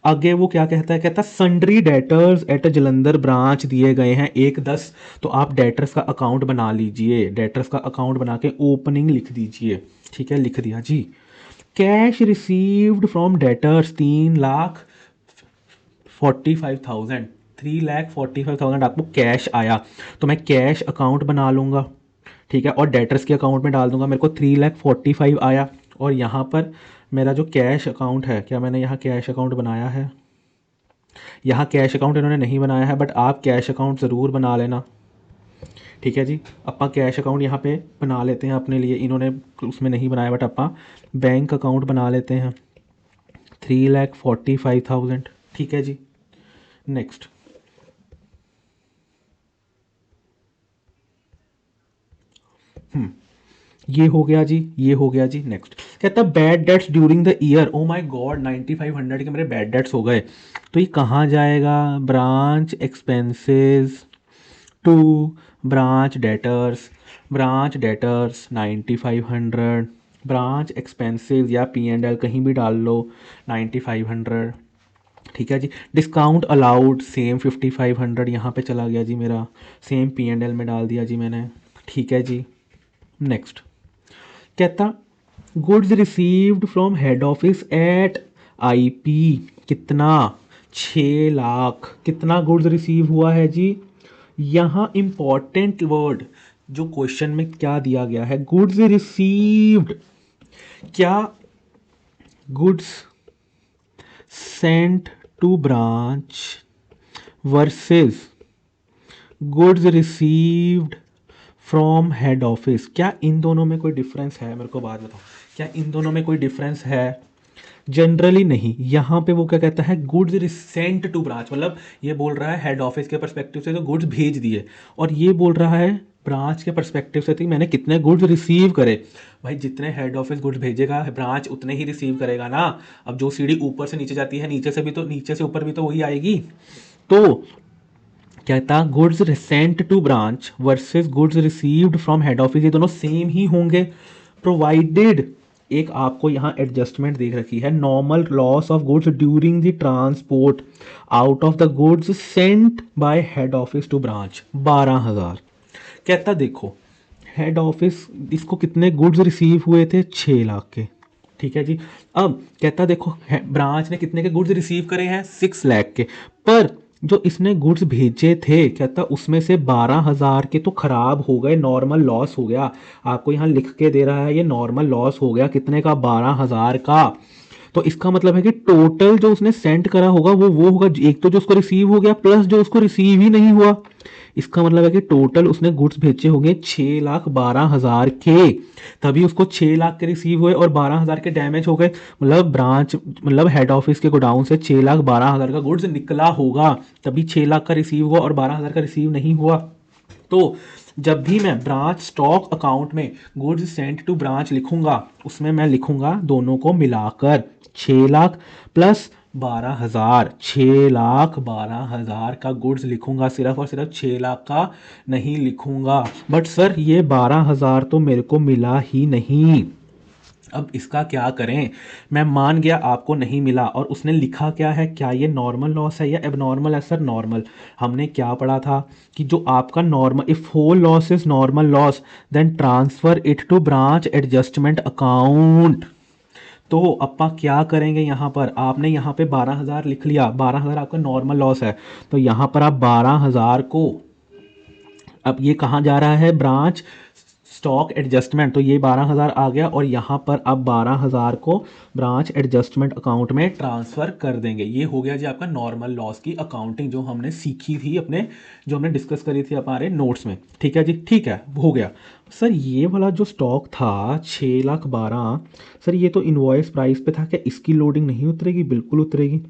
Speaker 1: आगे वो क्या कहता है, कहता है sundry debtors at Jalandhar branch दिए गए हैं 1,10। तो आप डेटर्स का अकाउंट बना लीजिए, डेटर्स का अकाउंट बना के ओपनिंग लिख दीजिए। ठीक है, लिख दिया जी। कैश रिसीव्ड फ्रॉम डेटर्स 3,45,000, 3,45,000 आपको कैश आया, तो मैं कैश अकाउंट बना लूँगा। ठीक है, और डेटर्स के अकाउंट में डाल दूंगा, मेरे को 3,45,000 आया। और यहाँ पर मेरा जो कैश अकाउंट है, क्या मैंने यहाँ कैश अकाउंट बनाया है, यहाँ कैश अकाउंट इन्होंने नहीं बनाया है, बट आप कैश अकाउंट ज़रूर बना लेना। ठीक है जी। अपना कैश अकाउंट यहाँ पे बना लेते हैं अपने लिए, इन्होंने उसमें नहीं बनाया, बट अपना बैंक अकाउंट बना लेते हैं 3,45,000। ठीक है जी। नेक्स्ट ये हो गया जी, ये हो गया जी। नेक्स्ट कहता है bad debts during the year. Oh my God 9,500 के मेरे बैड डेट्स हो गए, तो ये कहाँ जाएगा, branch expenses to branch debtors, branch debtors 9,500, branch expenses या P&L कहीं भी डाल लो 9,500। ठीक है जी। डिस्काउंट अलाउड सेम 5,500 यहाँ पे चला गया जी मेरा, सेम P&L में डाल दिया जी मैंने। ठीक है जी। नेक्स्ट कहता goods received from head office eight IP, कितना 6 लाख, कितना गुड्स रिसीव हुआ है जी, यहाँ इंपॉर्टेंट वर्ड जो क्वेश्चन में क्या दिया गया है, गुड्स रिसीव्ड, क्या goods sent to branch versus goods received from head office, क्या इन दोनों में कोई डिफरेंस है? मेरे को बात बताओ, क्या इन दोनों में कोई डिफरेंस है? जनरली नहीं। यहाँ पे वो क्या कहता है, गुड्स सेंट टू ब्रांच, मतलब ये बोल रहा है हेड ऑफिस के परस्पेक्टिव से तो गुड्स भेज दिए, और ये बोल रहा है ब्रांच के परस्पेक्टिव से थी मैंने कितने गुड्स रिसीव करे। भाई जितने हेड ऑफिस गुड्स भेजेगा ब्रांच उतने ही रिसीव करेगा ना। अब जो सीढ़ी ऊपर से नीचे जाती है, नीचे से भी तो, नीचे से ऊपर भी तो वही आएगी। तो कहता goods sent to branch versus goods received from head office, ये दोनों सेम ही होंगे, प्रोवाइडेड, एक आपको यहाँ एडजस्टमेंट देख रखी है, normal loss of goods during the transport out of the goods sent by head office to branch 12,000। कहता देखो हेड ऑफिस इसको कितने गुड्स रिसीव हुए थे, 6 लाख के, ठीक है जी। अब कहता देखो ब्रांच ने कितने के गुड्स रिसीव करे हैं, 6 लाख के, पर जो इसने गुड्स भेजे थे कहता उसमें से 12,000 के तो खराब हो गए, नॉर्मल लॉस हो गया। आपको यहाँ लिख के दे रहा है ये नॉर्मल लॉस हो गया, कितने का, 12,000 का। तो इसका मतलब है कि टोटल जो उसने सेंड करा होगा वो होगा, एक तो जो उसको रिसीव हो गया प्लस जो उसको रिसीव ही नहीं हुआ। इसका मतलब है कि टोटल उसने गुड्स भेजे होंगे 6,12,000 के, तभी उसको 6 लाख के रिसीव हुए और 12,000 के डैमेज हो गए। मतलब ब्रांच, मतलब हेड ऑफिस के गोडाउन से 6,12,000 का गुड्स निकला होगा, तभी 6 लाख का रिसीव हुआ और 12,000 का रिसीव नहीं हुआ। तो जब भी मैं ब्रांच स्टॉक अकाउंट में गुड्स सेंट टू ब्रांच लिखूंगा, उसमें मैं लिखूंगा दोनों को मिलाकर 6 लाख प्लस 12,000, 6,12,000 का गुड्स लिखूंगा, सिर्फ और सिर्फ 6 लाख का नहीं लिखूंगा। बट सर ये 12,000 तो मेरे को मिला ही नहीं, अब इसका क्या करें? मैं मान गया आपको नहीं मिला, और उसने लिखा क्या है, क्या ये नॉर्मल लॉस है या एबनॉर्मल है? Sir normal. हमने क्या पढ़ा था कि जो आपका normal, if whole loss is normal loss then transfer it to branch adjustment account. तो अपा क्या करेंगे, यहाँ पर आपने यहाँ पे 12,000 लिख लिया, 12,000 आपका नॉर्मल लॉस है, तो यहाँ पर आप 12,000 को, अब ये कहाँ जा रहा है, ब्रांच स्टॉक एडजस्टमेंट, तो ये 12,000 आ गया, और यहाँ पर अब 12,000 को ब्रांच एडजस्टमेंट अकाउंट में ट्रांसफ़र कर देंगे। ये हो गया जी आपका नॉर्मल लॉस की अकाउंटिंग, जो हमने सीखी थी अपने, जो हमने डिस्कस करी थी हमारे नोट्स में। ठीक है जी, ठीक है, हो गया। सर ये वाला जो स्टॉक था 6,12,000, सर ये तो इनवॉइस प्राइस पे था, क्या इसकी लोडिंग नहीं उतरेगी? बिल्कुल उतरेगी।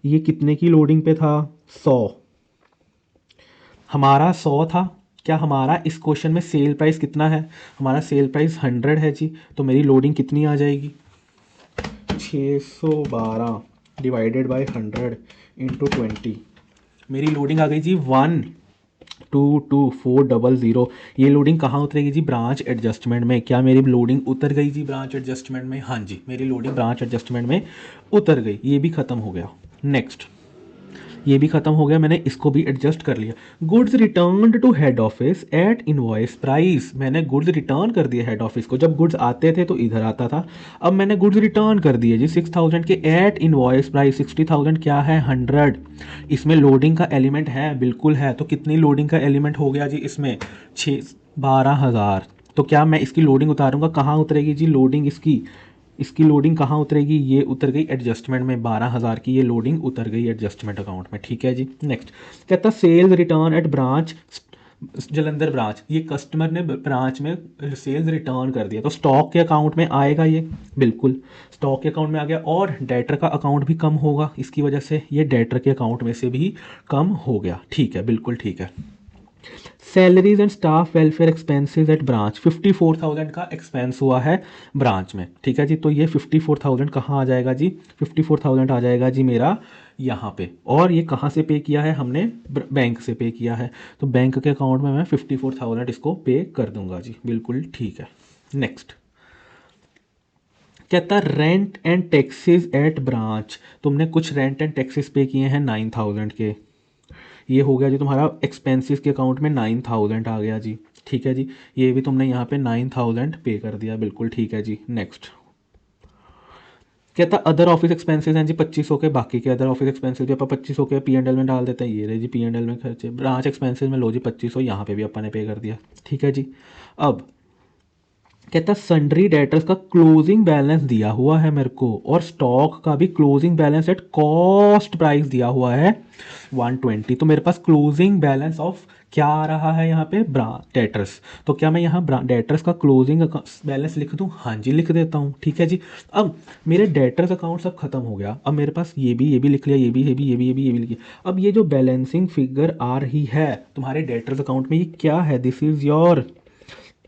Speaker 1: ये कितने की लोडिंग पे था, 100, हमारा 100 था। क्या हमारा इस क्वेश्चन में सेल प्राइस कितना है, हमारा सेल प्राइस 100 है जी, तो मेरी लोडिंग कितनी आ जाएगी, 612 डिवाइडेड बाय 100 इंटू 20, मेरी लोडिंग आ गई जी 1,224,000। ये लोडिंग कहाँ उतरेगी जी, ब्रांच एडजस्टमेंट में। क्या मेरी लोडिंग उतर गई जी ब्रांच एडजस्टमेंट में? हाँ जी, मेरी लोडिंग ब्रांच एडजस्टमेंट में उतर गई। ये भी खत्म हो गया। नेक्स्ट, ये भी खत्म हो गया, मैंने इसको भी एडजस्ट कर लिया। Goods return to head office at invoice price, मैंने गुड्स रिटर्न कर दिए हेड ऑफिस को, जब गुड्स आते थे तो इधर आता था, अब मैंने गुड्स रिटर्न कर दिए जी 6,000 के एट इनवॉइस प्राइस। 60,000 क्या है, 100। इसमें लोडिंग का एलिमेंट है, बिल्कुल है। तो कितनी लोडिंग का एलिमेंट हो गया जी इसमें, 12,000। तो क्या मैं इसकी लोडिंग उतारूंगा, कहाँ उतरेगी जी लोडिंग इसकी लोडिंग कहाँ उतरेगी, ये उतर गई एडजस्टमेंट में, 12,000 की ये लोडिंग उतर गई एडजस्टमेंट अकाउंट में। ठीक है जी। नेक्स्ट कहता sales return at branch Jalandhar branch, ये कस्टमर ने ब्रांच में सेल्स रिटर्न कर दिया, तो स्टॉक के अकाउंट में आएगा ये, बिल्कुल स्टॉक के अकाउंट में आ गया, और डेटर का अकाउंट भी कम होगा इसकी वजह से, ये डेटर के अकाउंट में से भी कम हो गया। ठीक है, बिल्कुल ठीक है। Salaries and staff welfare expenses at branch, 54,000 का एक्सपेंस हुआ है ब्रांच में। ठीक है जी, तो ये 54,000 कहाँ आ जाएगा जी, 54,000 आ जाएगा जी मेरा यहाँ पे। और ये कहाँ से पे किया है हमने, बैंक से पे किया है, तो बैंक के अकाउंट में मैं 54,000 इसको पे कर दूंगा जी, बिल्कुल ठीक है। नेक्स्ट कहता rent and taxes at branch, तुमने कुछ रेंट एंड टैक्सेस पे किए हैं 9,000 के, ये हो गया जी तुम्हारा एक्सपेंसेस के अकाउंट में 9,000 आ गया जी। ठीक है जी, ये भी तुमने यहाँ पे 9,000 पे कर दिया, बिल्कुल ठीक है जी। नेक्स्ट कहता अदर ऑफिस एक्सपेंसेस हैं जी 2500 के, बाकी के अदर ऑफिस एक्सपेंसेस भी अपन 2500 के P&L में डाल देते हैं। ये रहे जी P&L में खर्चे, ब्रांच एक्सपेंसेस में लो जी 2500, यहाँ पे भी अपन ने पे कर दिया। ठीक है जी। अब कहता सन्ड्री डेटर्स का क्लोजिंग बैलेंस दिया हुआ है मेरे को, और स्टॉक का भी closing balance at cost price दिया हुआ है 120। तो मेरे पास क्लोजिंग बैलेंस ऑफ क्या आ रहा है यहाँ पे, डेटर्स। तो क्या मैं यहाँ डेटर्स का क्लोजिंग बैलेंस लिख दूँ? हाँ जी लिख देता हूँ। ठीक है जी। अब मेरे डेटर्स अकाउंट सब खत्म हो गया। अब मेरे पास ये भी लिख लिया, ये भी लिख लिया। अब ये जो बैलेंसिंग फिगर आ रही है तुम्हारे डेटर्स अकाउंट में, ये क्या है? This is your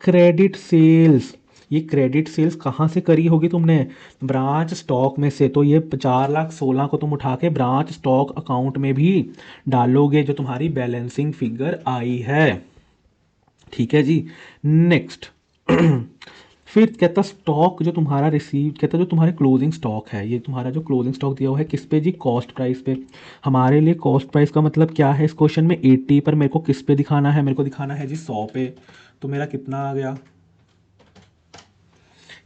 Speaker 1: credit sales. ये क्रेडिट सेल्स कहाँ से करी होगी तुमने? ब्रांच स्टॉक में से। तो ये 4,16,000 को तुम उठा के ब्रांच स्टॉक अकाउंट में भी डालोगे, जो तुम्हारी बैलेंसिंग फिगर आई है। ठीक है जी। नेक्स्ट फिर कहता स्टॉक जो तुम्हारा रिसीव, कहता जो तुम्हारे क्लोजिंग स्टॉक है, ये तुम्हारा जो क्लोजिंग स्टॉक दिया हुआ है किस पे जी? कॉस्ट प्राइस पे। हमारे लिए कॉस्ट प्राइस का मतलब क्या है इस क्वेश्चन में? 80 पर मेरे को किस पे दिखाना है? मेरे को दिखाना है जी 100 पे। तो मेरा कितना आ गया?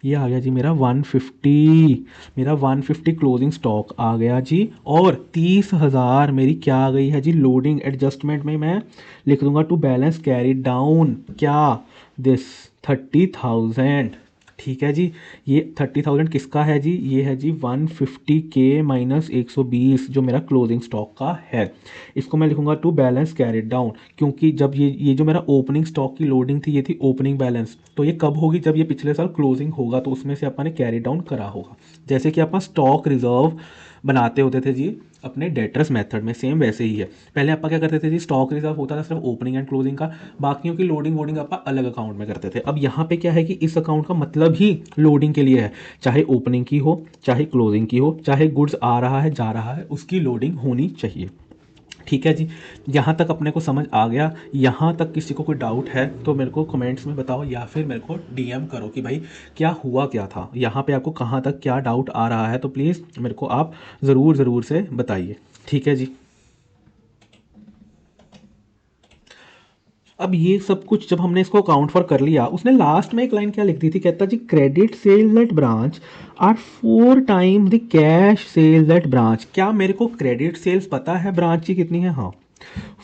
Speaker 1: ये आ गया जी मेरा 150। मेरा 150 क्लोजिंग स्टॉक आ गया जी। और 30,000 मेरी क्या आ गई है जी? लोडिंग एडजस्टमेंट में मैं लिख दूंगा टू बैलेंस कैरी डाउन क्या? दिस 30,000। ठीक है जी। ये 30,000 किसका है जी? ये है जी 150 के माइनस 120 जो मेरा क्लोजिंग स्टॉक का है। इसको मैं लिखूंगा टू बैलेंस कैरिड डाउन, क्योंकि जब ये जो मेरा ओपनिंग स्टॉक की लोडिंग थी, ये थी ओपनिंग बैलेंस। तो ये कब होगी? जब ये पिछले साल क्लोजिंग होगा, तो उसमें से अपन ने कैरी डाउन करा होगा। जैसे कि अपन स्टॉक रिजर्व बनाते होते थे जी अपने डेटर्स मेथड में, सेम वैसे ही है। पहले अपन क्या करते थे जी, स्टॉक रिजर्व होता था सिर्फ ओपनिंग एंड क्लोजिंग का, बाकियों की लोडिंग वोडिंग अपन अलग अकाउंट में करते थे। अब यहाँ पे क्या है कि इस अकाउंट का मतलब ही लोडिंग के लिए है, चाहे ओपनिंग की हो चाहे क्लोजिंग की हो, चाहे गुड्स आ रहा है जा रहा है, उसकी लोडिंग होनी चाहिए। ठीक है जी। यहाँ तक अपने को समझ आ गया? यहाँ तक किसी को कोई डाउट है तो मेरे को कमेंट्स में बताओ, या फिर मेरे को डीएम करो कि भाई क्या हुआ क्या था यहाँ पे, आपको कहाँ तक क्या डाउट आ रहा है, तो प्लीज़ मेरे को आप ज़रूर से बताइए। ठीक है जी। अब ये सब कुछ जब हमने इसको अकाउंट फॉर कर लिया, उसने लास्ट में एक लाइन क्या लिख दी थी? कहता जी credit sales at branch are 4 time the cash sales at branch. क्या मेरे को क्रेडिट सेल्स पता है ब्रांच की कितनी है? हाँ,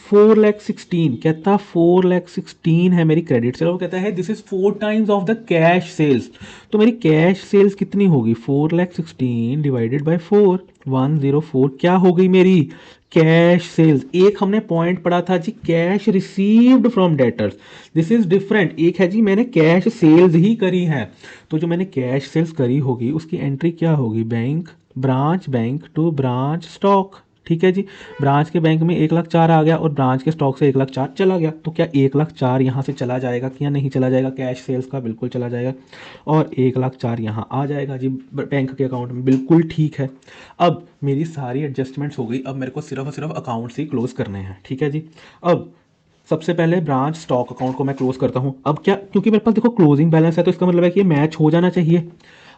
Speaker 1: 4,16,000। कहता 4,16,000 है मेरी क्रेडिट सेल। वो कहता है this is 4 times of the cash sales. तो मेरी कैश सेल्स कितनी होगी? 4,16,000 डिवाइडेड बाई 4,104 क्या हो गई मेरी कैश सेल्स? एक हमने पॉइंट पढ़ा था जी cash received from debtors, this is different. एक है जी मैंने कैश सेल्स ही करी है। तो जो मैंने कैश सेल्स करी होगी उसकी एंट्री क्या होगी? Bank to branch stock. ठीक है जी। ब्रांच के बैंक में 1,04,000 आ गया और ब्रांच के स्टॉक से 1,04,000 चला गया। तो क्या 1,04,000 यहाँ से चला जाएगा क्या नहीं चला जाएगा? कैश सेल्स का बिल्कुल चला जाएगा। और 1,04,000 यहाँ आ जाएगा जी बैंक के अकाउंट में। बिल्कुल ठीक है। अब मेरी सारी एडजस्टमेंट्स हो गई। अब मेरे को सिर्फ और सिर्फ अकाउंट्स ही क्लोज करने हैं। ठीक है जी। अब सबसे पहले ब्रांच स्टॉक अकाउंट को मैं क्लोज करता हूँ। अब क्या, क्योंकि मेरे पास देखो क्लोजिंग बैलेंस है, तो इसका मतलब है कि ये मैच हो जाना चाहिए।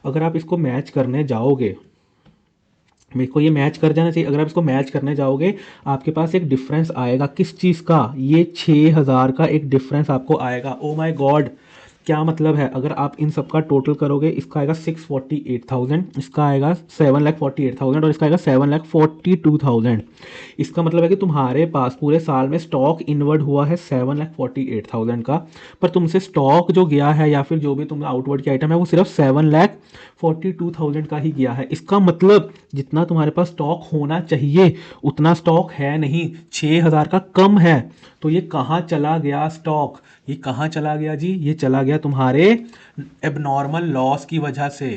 Speaker 1: अगर आप इसको मैच करने जाओगे, मेरे को ये मैच कर जाना चाहिए। अगर आप इसको मैच करने जाओगे, आपके पास एक डिफरेंस आएगा। किस चीज़ का? ये 6,000 का एक डिफरेंस आपको आएगा। ओ माय गॉड, क्या मतलब है? अगर आप इन सब का टोटल करोगे, इसका आएगा 648,000, इसका आएगा 7,48,000 और इसका आएगा 7,42,000। इसका मतलब है कि तुम्हारे पास पूरे साल में स्टॉक इनवर्ड हुआ है 7,48,000 का, पर तुमसे स्टॉक जो गया है या फिर जो भी तुम आउटवर्ड की आइटम है वो सिर्फ 7,42,000 का ही गया है। इसका मतलब जितना तुम्हारे पास स्टॉक होना चाहिए उतना स्टॉक है नहीं, 6,000 का कम है। तो ये कहाँ चला गया स्टॉक? ये कहाँ चला गया जी? ये चला गया तुम्हारे एबनॉर्मल लॉस की वजह से।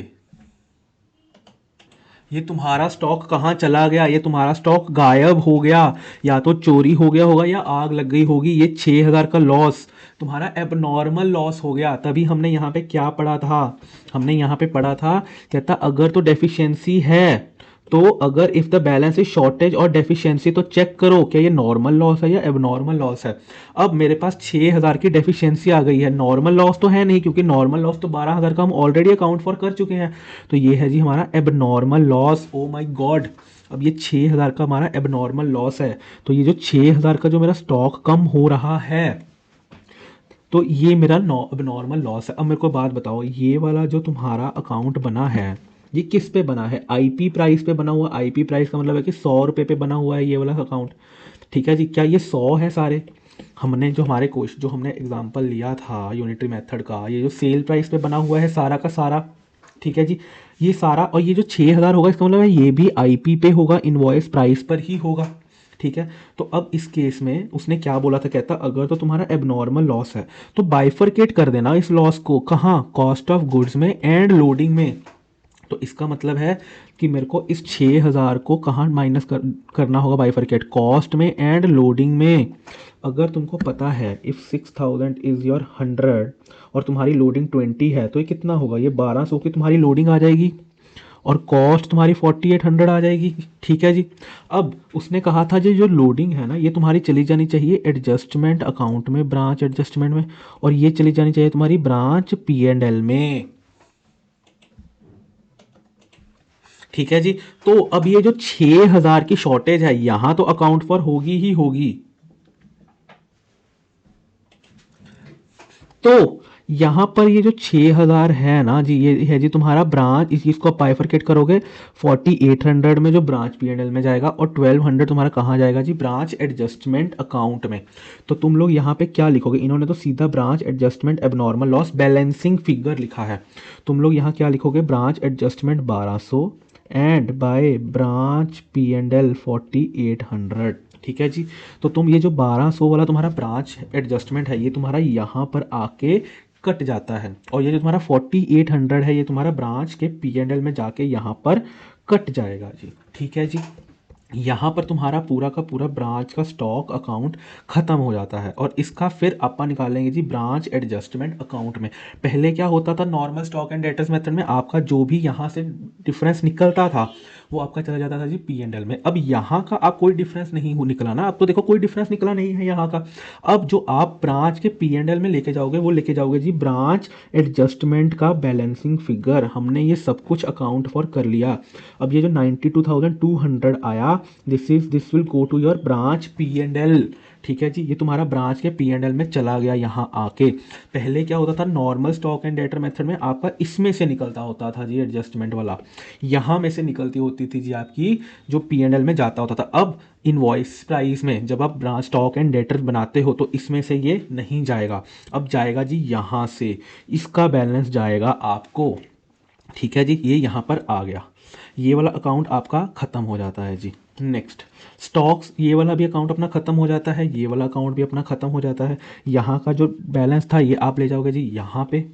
Speaker 1: ये तुम्हारा स्टॉक कहाँ चला गया? ये तुम्हारा स्टॉक गायब हो गया, या तो चोरी हो गया होगा या आग लग गई होगी। ये 6,000 का लॉस तुम्हारा एबनॉर्मल लॉस हो गया। तभी हमने यहाँ पे क्या पढ़ा था? हमने यहाँ पे पढ़ा था, कहता अगर तो डेफिशिएंसी है, तो अगर if the balance is shortage और डेफिशिएंसी, तो चेक करो क्या ये नॉर्मल लॉस है या एबनॉर्मल लॉस है। अब मेरे पास 6,000 की डेफिशिएंसी आ गई है, नॉर्मल लॉस तो है नहीं, क्योंकि नॉर्मल लॉस तो 12,000 का हम ऑलरेडी अकाउंट फॉर कर चुके हैं। तो ये है जी हमारा abnormal loss. Oh my God, अब ये 6,000 का हमारा एबनॉर्मल लॉस है। तो ये जो 6,000 का जो मेरा स्टॉक कम हो रहा है, तो ये मेरा एबनॉर्मल लॉस है। अब मेरे को बात बताओ, ये वाला जो तुम्हारा अकाउंट बना है, ये किस पे बना है, आईपी प्राइस पे बना हुआ। आईपी प्राइस का मतलब है कि 100 रुपये पे बना हुआ है ये वाला अकाउंट। ठीक है जी, क्या ये 100 है सारे? हमने जो हमारे क्वेश्चन जो हमने एग्जांपल लिया था यूनिटरी मेथड का, ये जो सेल प्राइस पे बना हुआ है सारा का सारा। ठीक है जी, ये सारा, और ये जो 6,000 होगा इसका मतलब है ये भी आईपी पे होगा, इनवॉइस प्राइस पर ही होगा। ठीक है, तो अब इस केस में उसने क्या बोला था, कहता अगर तो तुम्हारा एबनॉर्मल लॉस है तो बाइफरकेट कर देना इस लॉस को, कहाँ, कॉस्ट ऑफ गुड्स में एंड लोडिंग में। तो इसका मतलब है कि मेरे को इस 6,000 को कहाँ माइनस करना होगा, बाइफरकेट, कॉस्ट में एंड लोडिंग में। अगर तुमको पता है इफ़ 6,000 इज़ योर 100 और तुम्हारी लोडिंग 20 है, तो ये कितना होगा, ये 1200 की तुम्हारी लोडिंग आ जाएगी और कॉस्ट तुम्हारी 4800 आ जाएगी। ठीक है जी, अब उसने कहा था जो लोडिंग है ना ये तुम्हारी चली जानी चाहिए एडजस्टमेंट अकाउंट में, ब्रांच एडजस्टमेंट में, और ये चली जानी चाहिए तुम्हारी ब्रांच P&L में। ठीक है जी, तो अब ये जो 6,000 की शॉर्टेज है यहां तो अकाउंट फॉर होगी ही होगी। तो यहां पर ये जो 6,000 है ना जी, ये है जी तुम्हारा ब्रांच, इस चीज को बाइफरकेट करोगे 4800 में जो ब्रांच P&L में जाएगा, और 1200 तुम्हारा कहाँ जाएगा जी, ब्रांच एडजस्टमेंट अकाउंट में। तो तुम लोग यहाँ पे क्या लिखोगे, इन्होंने तो सीधा branch adjustment abnormal loss balancing figure लिखा है, तुम लोग यहाँ क्या लिखोगे, branch adjustment 1200 and by branch P&L 4800। ठीक है जी, तो तुम ये जो 1200 वाला तुम्हारा ब्रांच एडजस्टमेंट है ये तुम्हारा यहाँ पर आके कट जाता है, और ये जो तुम्हारा 4800 है ये तुम्हारा ब्रांच के P&L में जाके यहाँ पर कट जाएगा जी। ठीक है जी, यहाँ पर तुम्हारा पूरा का पूरा ब्रांच का स्टॉक अकाउंट खत्म हो जाता है, और इसका फिर अपन निकालेंगे जी ब्रांच एडजस्टमेंट अकाउंट में। पहले क्या होता था, normal stock and debtors method में आपका जो भी यहाँ से डिफरेंस निकलता था वो आपका चला जाता था जी P&L में। अब यहाँ का आप कोई डिफरेंस नहीं हो निकला ना, अब तो देखो कोई डिफरेंस निकला नहीं है यहाँ का। अब जो आप ब्रांच के P&L में लेके जाओगे वो लेके जाओगे जी ब्रांच एडजस्टमेंट का बैलेंसिंग फिगर। हमने ये सब कुछ अकाउंट फॉर कर लिया। अब ये जो 92,200 आया, this will go to your branch P&L। ठीक है जी, ये तुम्हारा ब्रांच के P&L में चला गया यहाँ आके। पहले क्या होता था, normal stock and debtor method में आपका इसमें से निकलता होता था जी एडजस्टमेंट वाला, यहाँ में से निकलती होती थी जी आपकी जो P&L में जाता होता था। अब इनवॉइस प्राइस में जब आप ब्रांच स्टॉक एंड डेटर बनाते हो तो इसमें से ये नहीं जाएगा, अब जाएगा जी यहाँ से, इसका बैलेंस जाएगा आपको। ठीक है जी, ये यहाँ पर आ गया, ये वाला अकाउंट आपका ख़त्म हो जाता है जी। नेक्स्ट स्टॉक्स, ये वाला भी अकाउंट अपना ख़त्म हो जाता है, ये वाला अकाउंट भी अपना ख़त्म हो जाता है। यहाँ का जो बैलेंस था ये आप ले जाओगे जी यहाँ पे,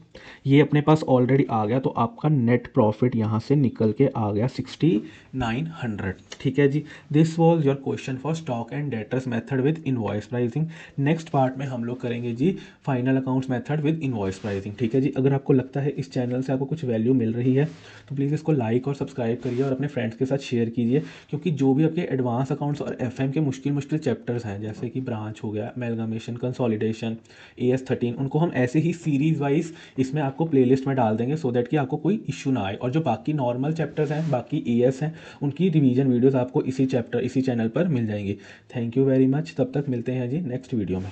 Speaker 1: ये अपने पास ऑलरेडी आ गया, तो आपका नेट प्रॉफिट यहाँ से निकल के आ गया 6,900। ठीक है जी, this was your question for stock and debtors method with invoice pricing. Next part में हम लोग करेंगे जी final accounts method with invoice pricing. ठीक है जी, अगर आपको लगता है इस चैनल से आपको कुछ वैल्यू मिल रही है तो प्लीज़ इसको लाइक और सब्सक्राइब करिए और अपने फ्रेंड्स के साथ शेयर कीजिए, क्योंकि जो भी आपके एडवांस अकाउंट्स और FM के मुश्किल मुश्किल चैप्टर्स हैं जैसे कि ब्रांच हो गया, अमेलगमेशन, कंसोलिडेशन, AS13, उनको हम ऐसे ही सीरीज वाइज इसमें आपको प्लेलिस्ट में डाल देंगे सो दैट कि आपको कोई इशू ना आए। और जो बाकी नॉर्मल चैप्टर्स हैं, बाकी AS हैं, उनकी रिवीजन वीडियोस आपको इसी चैनल पर मिल जाएंगी। थैंक यू वेरी मच, तब तक मिलते हैं जी नेक्स्ट वीडियो में।